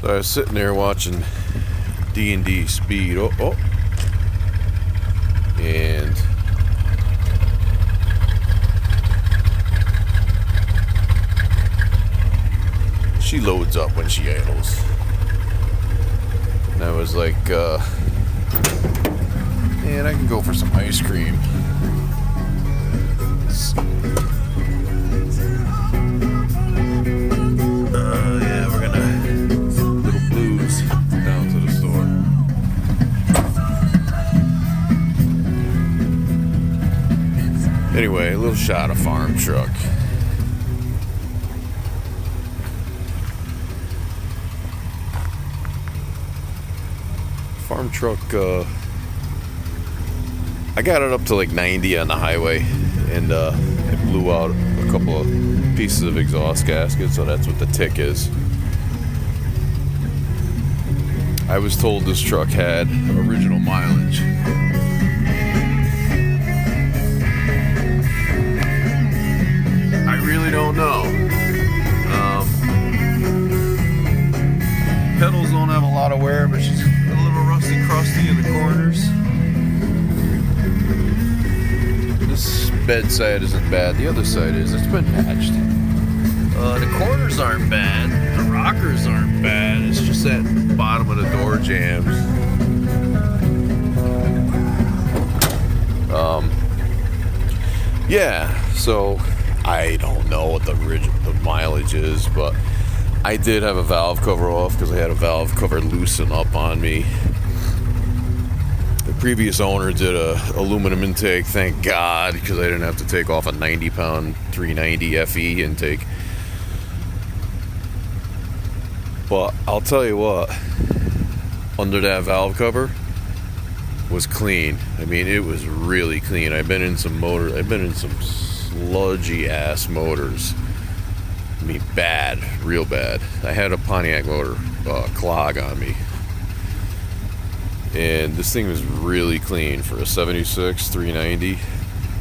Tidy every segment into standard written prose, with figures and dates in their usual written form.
So I was sitting there watching D&D Speed. And she loads up when she idles. And I was like, man, I can go for some ice cream. Yeah, we're gonna little blues down to the store. Anyway, a little shot of farm truck. Farm truck, I got it up to like 90 on the highway, and it blew out a couple of pieces of exhaust gaskets, so that's what the tick is. I was told this truck had original mileage. I really don't know. Pedals don't have a lot of wear, but she's a little rusty, crusty in the corners. This bedside isn't bad. The other side is. It's been patched. The corners aren't bad. The rockers aren't bad. It's just that bottom of the door jams. Yeah. So I don't know what the mileage is, but I did have a valve cover off because I had a valve cover loosen up on me. The previous owner did a aluminum intake, thank God, because I didn't have to take off a 90-pound 390 FE intake. But I'll tell you what, under that valve cover was clean. I mean, it was really clean. I've been in some sludgy ass motors. I mean, bad, real bad. I had a Pontiac motor clog on me. And this thing was really clean for a 76 390.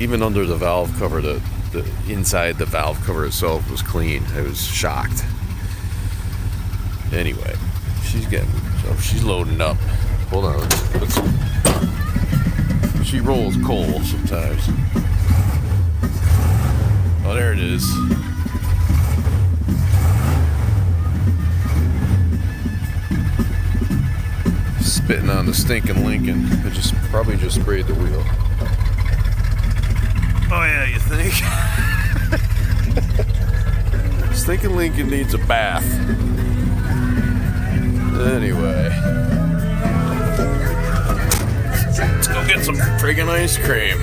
Even under the valve cover, the inside the valve cover itself was clean. I was shocked. Anyway, she's loading up. Hold on, let's she rolls coal sometimes. Oh, there it is. Spitting on the stinking Lincoln. I probably just sprayed the wheel. Oh yeah, you think? Stinking Lincoln needs a bath. Anyway, let's go get some friggin' ice cream.